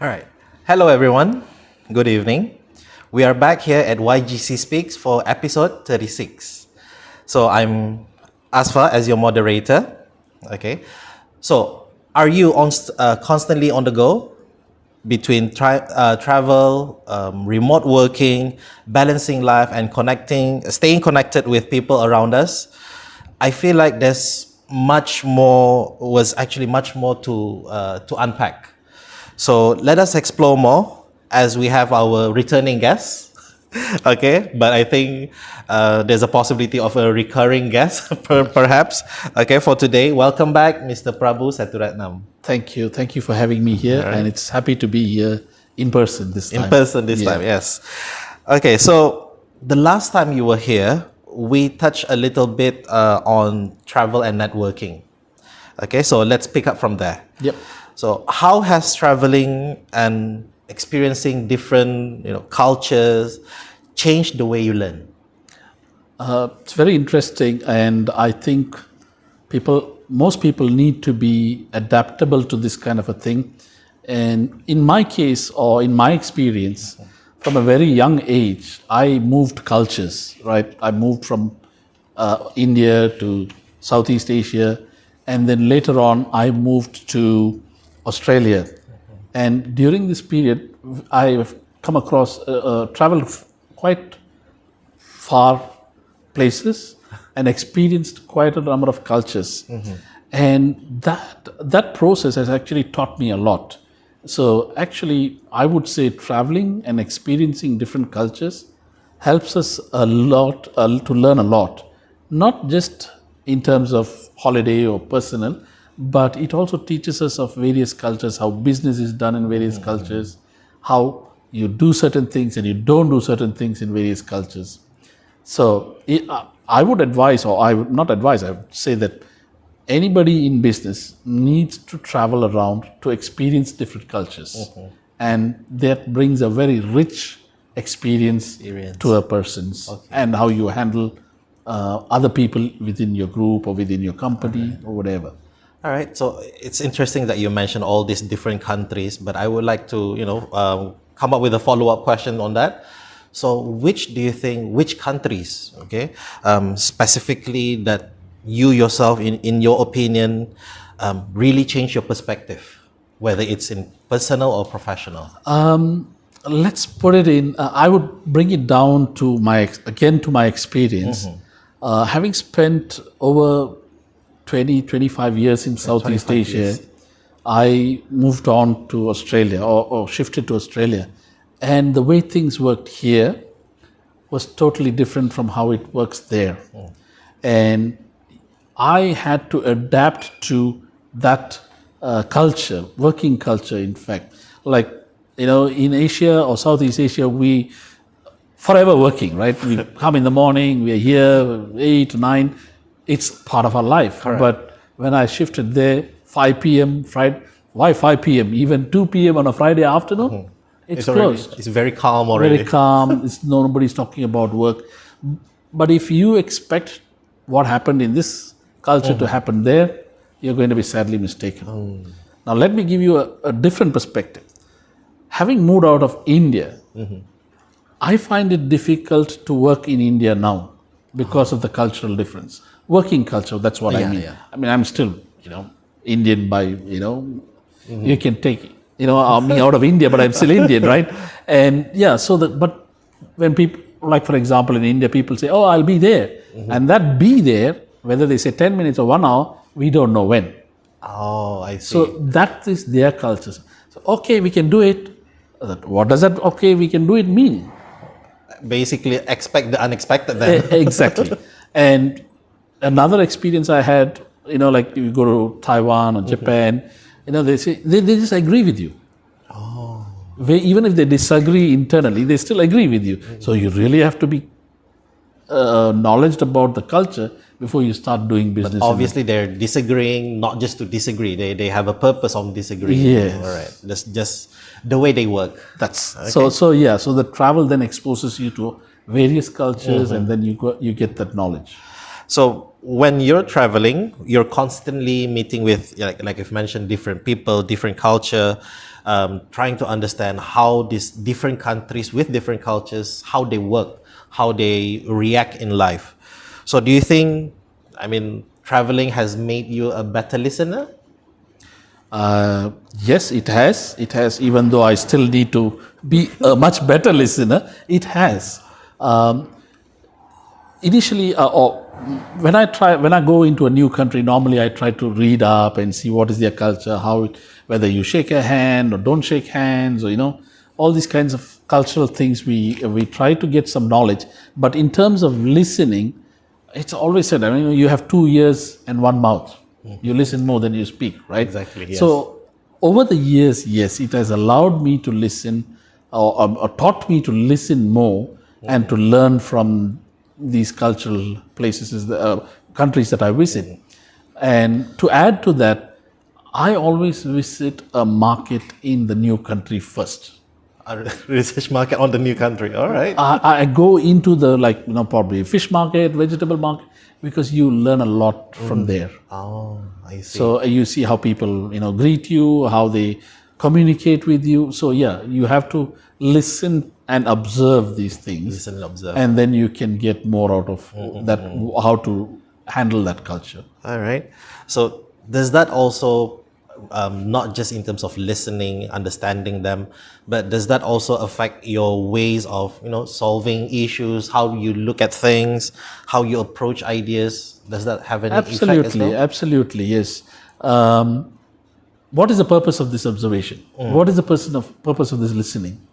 All right. Hello, everyone. Good evening. We are back here at YGC Speaks for episode 36. So I'm Asfa as your moderator. Okay. So are you constantly on the go between travel, remote working, balancing life, and staying connected with people around us? I feel like there's much more to unpack. So let us explore more as we have our returning guests. Okay, but I think there's a possibility of a recurring guest, perhaps. Okay, for today, welcome back, Mr. Prabhu Saturatnam. Thank you. Thank you for having me here. Right. And it's happy to be here in person this time. In person this time, yes. Okay, so the last time you were here, we touched a little bit on travel and networking. Okay, so let's pick up from there. Yep. So how has traveling and experiencing different cultures changed the way you learn? It's very interesting, and I think most people need to be adaptable to this kind of a thing. And in my case, or in my experience, from a very young age, I moved cultures, right? I moved from India to Southeast Asia, and then later on, I moved to Australia. And during this period, I've come across, traveled quite far places and experienced quite a number of cultures. And that process has actually taught me a lot. So actually, I would say traveling and experiencing different cultures helps us a lot to learn a lot, not just in terms of holiday or personal, but it also teaches us of various cultures, how business is done in various cultures, how you do certain things and you don't do certain things in various cultures. So I would advise, or I would not advise, I would say that anybody in business needs to travel around to experience different cultures. And that brings a very rich experience to a person, and how you handle other people within your group or within your company or whatever. All right, so it's interesting that you mentioned all these different countries, but I would like to, come up with a follow-up question on that. So, which countries, specifically that you yourself, in your opinion, really change your perspective, whether it's in personal or professional? Let's put it in. I would bring it down to my experience. Having spent over 25 years in Southeast Asia, I moved on to Australia or shifted to Australia. And the way things worked here was totally different from how it works there. And I had to adapt to that culture, working culture, in fact. Like, in Asia or Southeast Asia, we forever working, right? We come in the morning, we are here 8 to 9. It's part of our life. Correct. But when I shifted there, 5 p.m. Friday, why 5 p.m.? Even 2 p.m. on a Friday afternoon, it's closed. It's very calm already. Very calm. Nobody's talking about work. But if you expect what happened in this culture to happen there, you're going to be sadly mistaken. Now, let me give you a different perspective. Having moved out of India, I find it difficult to work in India now because of the cultural difference. Working culture, that's what I mean. Yeah. I mean, I'm still, Indian by, you can take, me out of India, but I'm still Indian, right? And but when people, like for example, in India, people say, oh, I'll be there. And that be there, whether they say 10 minutes or 1 hour, we don't know when. Oh, I see. So that is their culture. So, okay, we can do it. What does that, okay, we can do it mean? Basically, expect the unexpected then. Exactly. And another experience I had, like you go to Taiwan or Japan, they say, they just agree with you. Oh. Even if they disagree internally, they still agree with you. So you really have to be knowledgeable about the culture before you start doing business. But obviously, they're disagreeing not just to disagree. They have a purpose of disagreeing. Yes. All right. That's just the way they work. That's okay. So the travel then exposes you to various cultures, and then you get that knowledge. So when you're traveling, you're constantly meeting with, like you've mentioned, different people, different culture, trying to understand how these different countries with different cultures, how they work, how they react in life. So do you think, I mean, traveling has made you a better listener? Yes, it has. It has, even though I still need to be a much better listener, it has. Initially, or when I go into a new country, normally I try to read up and see what is their culture, whether you shake a hand or don't shake hands, or all these kinds of cultural things. We try to get some knowledge, but in terms of listening, it's always said, I mean, you have 2 ears and 1 mouth. You listen more than you speak, right? Exactly, yes. So over the years, yes, it has allowed me to listen, or taught me to listen more and to learn from these cultural places, countries that I visit. And to add to that, I always visit a market in the new country first. A research market on the new country. All right. I go into the, probably fish market, vegetable market, because you learn a lot from there. Oh, I see. So you see how people, greet you, how they communicate with you. So yeah, you have to listen and observe these things. Listen and observe. And then you can get more out of that, how to handle that culture. All right. So does that also, not just in terms of listening, understanding them, but does that also affect your ways of, solving issues, how you look at things, how you approach ideas? Does that have any effect as well? Absolutely, yes. What is the purpose of this observation? What is the purpose of this listening?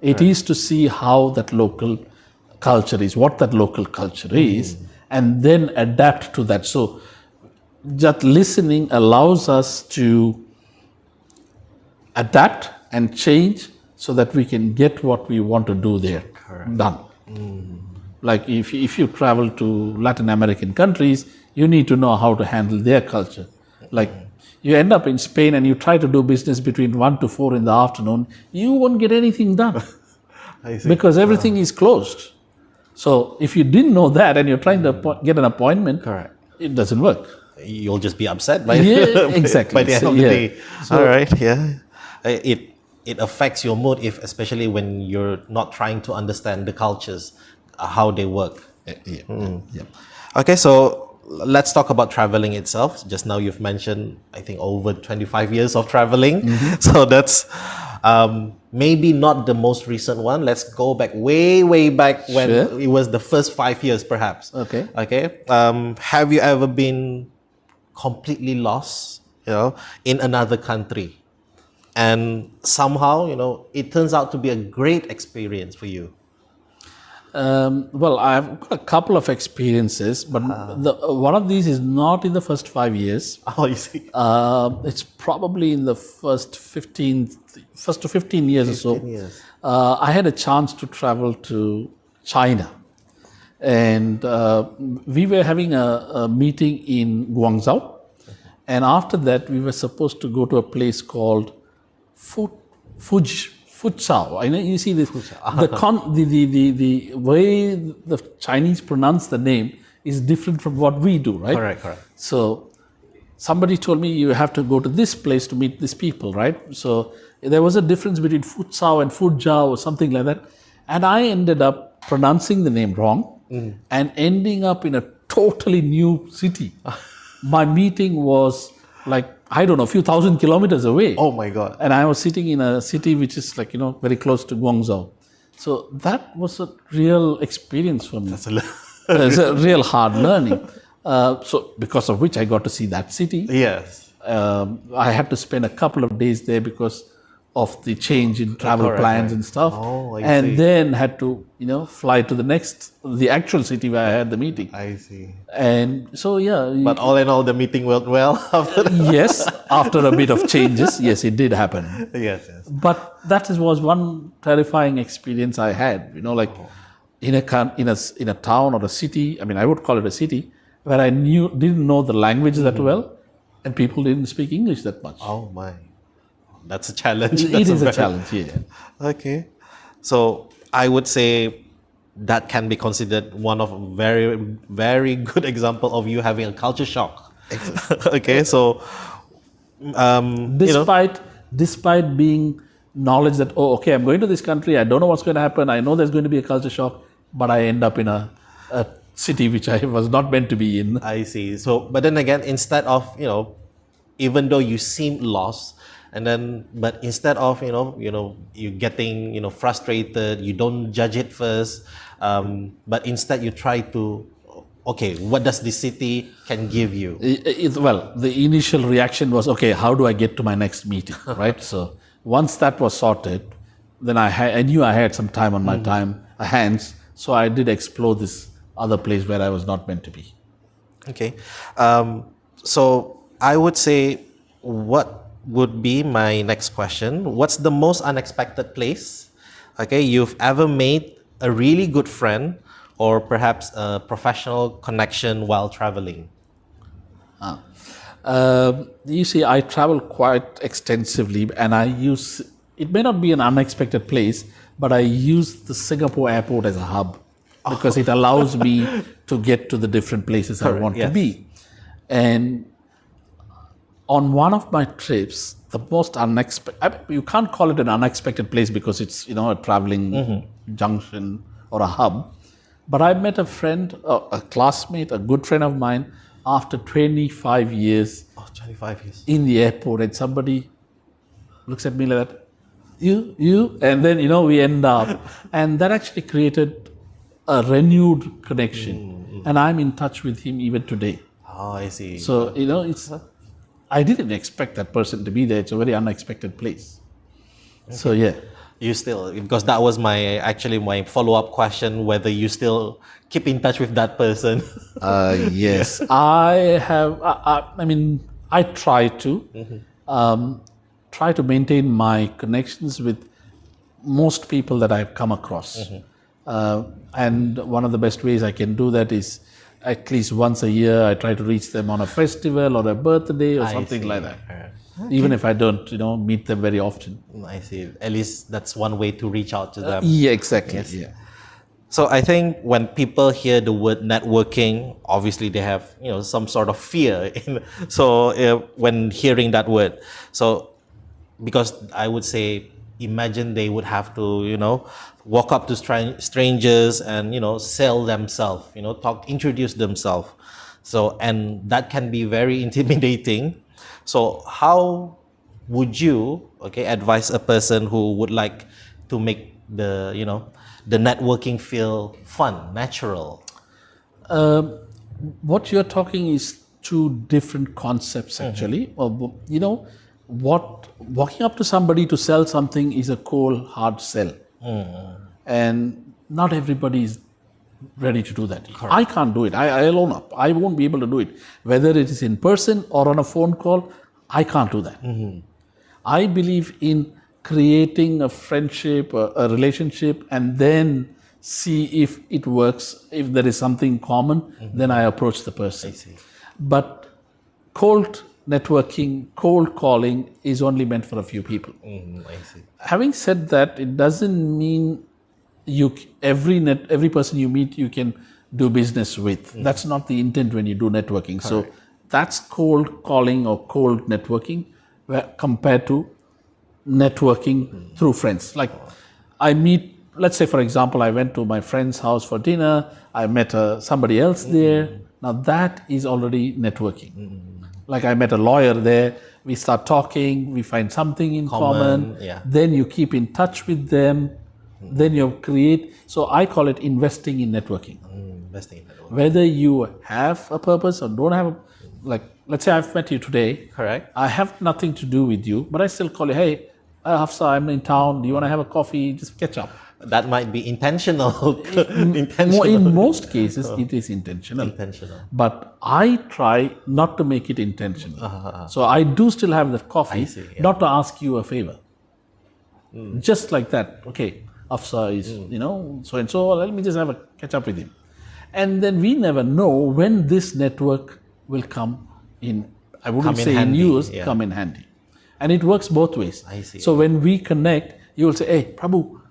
It is to see how that local culture is, what that local culture is, and then adapt to that. So that listening allows us to adapt and change so that we can get what we want to do there done. Like if you travel to Latin American countries, you need to know how to handle their culture. Like you end up in Spain and you try to do business between 1 to 4 in the afternoon, you won't get anything done I see. because everything is closed. So if you didn't know that and you're trying to get an appointment, Correct. it doesn't work. You'll just be upset by, exactly. by the end of the Yeah. day. All right, yeah. It affects your mood, especially when you're not trying to understand the cultures, how they work. Yeah. Okay, so let's talk about traveling itself. Just now you've mentioned, I think, over 25 years of traveling. So that's maybe not the most recent one. Let's go back way back when Sure. it was the first 5 years, perhaps. Okay. Okay. Have you ever been completely lost, in another country, and somehow, it turns out to be a great experience for you? Well, I've got a couple of experiences, but one of these is not in the first 5 years. Oh, you see. It's probably in the first to 15 years or so. 15 years. I had a chance to travel to China, and we were having a meeting in Guangzhou, and after that we were supposed to go to a place called Fuzhou. I know you see this. The way the Chinese pronounce the name is different from what we do, right? Correct. So somebody told me you have to go to this place to meet these people, right? So there was a difference between Fuzhou and Fuzhou or something like that, and I ended up pronouncing the name wrong and ending up in a totally new city. My meeting was like, I don't know, a few thousand kilometers away. Oh my God. And I was sitting in a city which is like, very close to Guangzhou. So that was a real experience for me. It's a real hard learning. So because of which I got to see that city. Yes. I had to spend a couple of days there because of the change in travel plans and stuff. Oh, I and see. then had to, fly to the actual city where I had the meeting. I see. And so, yeah. But all in all, the meeting went well after that. Yes, after a bit of changes, yes, it did happen. Yes. But that was one terrifying experience I had. In a town or a city. I mean, I would call it a city where I didn't know the language that well, and people didn't speak English that much. Oh my, that's a challenge. It is a challenge. Yeah. Okay, so I would say that can be considered one of very, very good example of you having a culture shock. Okay, so Despite being knowledge that, oh, okay, I'm going to this country, I don't know what's going to happen, I know there's going to be a culture shock, but I end up in a city which I was not meant to be in. I see. So, but then again, instead of, even though you seem lost, but instead of, you getting, frustrated, you don't judge it first, but instead you try to, okay, what does this city can give you? Well, the initial reaction was, okay, how do I get to my next meeting, right? So once that was sorted, then I knew I had some time on my hands, so I did explore this other place where I was not meant to be. Okay, so I would say, what would be my next question? What's the most unexpected place, okay, you've ever made a really good friend, or perhaps a professional connection while traveling? You see, I travel quite extensively, and it may not be an unexpected place, but I use the Singapore airport as a hub because it allows me to get to the different places I want to be. And on one of my trips, the most unexpected, you can't call it an unexpected place because it's, a traveling junction or a hub. But I met a friend, a classmate, a good friend of mine, after 25 years. Oh, 25 years. In the airport, and somebody looks at me like that, you, and then, we end up. And that actually created a renewed connection. And I'm in touch with him even today. Oh, I see. So, I didn't expect that person to be there. It's a very unexpected place. Okay. So, yeah. You still, because that was my follow-up question, whether you still keep in touch with that person. Yes, I have. I try to try to maintain my connections with most people that I've come across. And one of the best ways I can do that is at least once a year I try to reach them on a festival or a birthday or something like that. Okay. Even if I don't, meet them very often. I see. At least that's one way to reach out to them. Yeah, exactly. Yes. Yeah. So I think when people hear the word networking, obviously they have, some sort of fear. When hearing that word, because I would say, imagine they would have to, walk up to strangers and, sell themselves, introduce themselves. So, and that can be very intimidating. So how would you, advise a person who would like to make the networking feel fun, natural? What you're talking is two different concepts, actually. Walking up to somebody to sell something is a cold, hard sell. And not everybody is ready to do that. Correct. I can't do it. I'll own up. I won't be able to do it. Whether it is in person or on a phone call, I can't do that. I believe in creating a friendship, a relationship, and then see if it works. If there is something common, then I approach the person. I see. But cold networking, cold calling is only meant for a few people. I see. Having said that, it doesn't mean every person you meet you can do business with. That's not the intent when you do networking. Correct. So that's cold calling or cold networking compared to networking through friends. Like I meet, let's say for example, I went to my friend's house for dinner, I met somebody else there. Now that is already networking. Like I met a lawyer there, we start talking, we find something in common. Then you keep in touch with them. Then you create, so I call it investing in networking. Whether you have a purpose or don't have, let's say I've met you today. Correct. I have nothing to do with you, but I still call you, hey, Hafsa, I'm in town. Do you want to have a coffee? Just catch up. That might be intentional. In most cases, it is intentional. But I try not to make it intentional. So I do still have that coffee, not to ask you a favor. Just like that. Okay. Hafsa is, so and so, let me just have a catch up with him. And then we never know when this network will come in, I wouldn't say in use, come in handy. And it works both ways. I see. So when we connect, you will say, hey, Prabhu,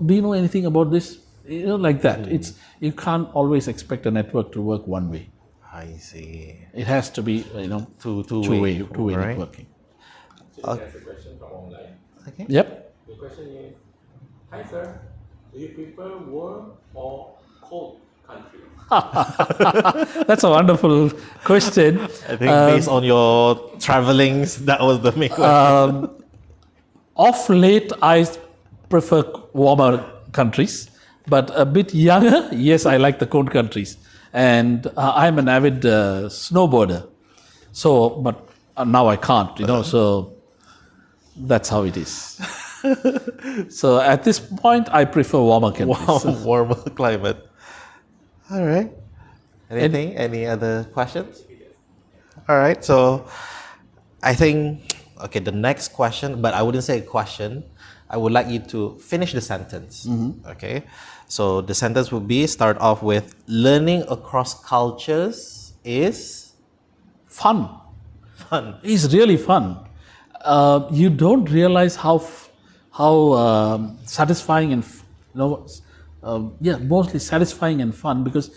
do you know anything about this? like that. It's you can't always expect a network to work one way. I see. It has to be Two-way, two-way right? networking. So there's a question from online. Okay. Yep. The question is, hi sir, do you prefer warm or cold country? That's a wonderful question. I think based on your travelings, that was the main question. Of late, I prefer warmer countries, but a bit younger, yes, I like the cold countries. And I'm an avid snowboarder. So, but now I can't, so that's how it is. So at this point, I prefer warmer countries. Warmer climate. All right. Anything? Any other questions? All right. So I think, okay, the next question, but I wouldn't say a question. I would like you to finish the sentence. Okay. So the sentence would be start off with learning across cultures is Fun. fun. It's really fun. You don't realize how satisfying and mostly satisfying and fun, because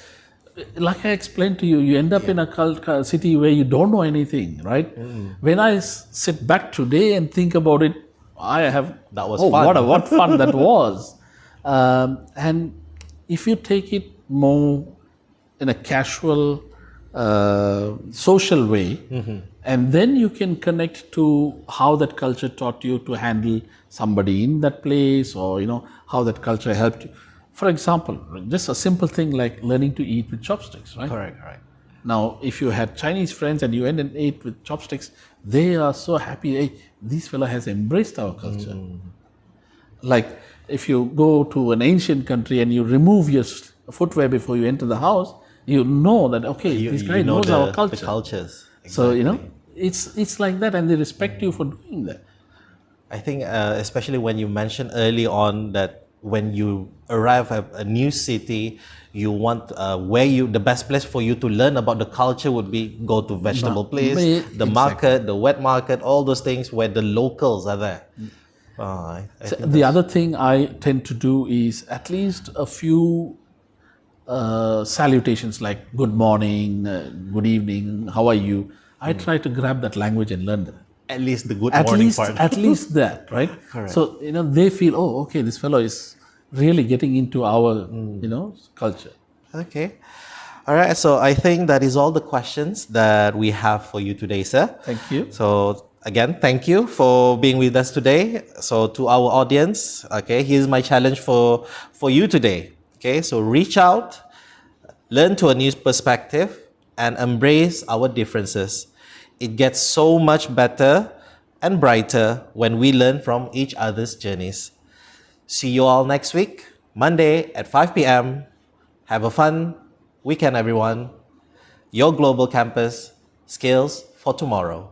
like I explained to you, you end up in a city where you don't know anything, right? When I sit back today and think about it, I have That was fun. what fun that was. And if you take it more in a casual, social way, and then you can connect to how that culture taught you to handle somebody in that place, or how that culture helped you. For example, just a simple thing like learning to eat with chopsticks, right? Correct. Now, if you had Chinese friends and you went and ate with chopsticks, they are so happy. Hey, this fella has embraced our culture. Like if you go to an ancient country and you remove your footwear before you enter the house, you know that this guy knows our culture. The cultures. So Exactly. it's like that, and they respect you for doing that. I think especially when you mentioned early on that when you arrive at a new city, you want the best place for you to learn about the culture would be go to vegetable place, the Exactly. market, the wet market, all those things where the locals are there. I So think the other thing I tend to do is at least a few salutations like good morning, good evening, how are you? I try to grab that language and learn that. at least the good At morning least, part. at least that, right? Correct. So they feel, okay, this fellow is really getting into our, culture. Okay. All right. So I think that is all the questions that we have for you today, sir. Thank you. So again, thank you for being with us today. So to our audience, okay, here's my challenge for you today. Okay, so reach out, learn to a new perspective, and embrace our differences. It gets so much better and brighter when we learn from each other's journeys. See you all next week, Monday at 5 p.m. Have a fun weekend, everyone. Your Global Campus, Skills for Tomorrow.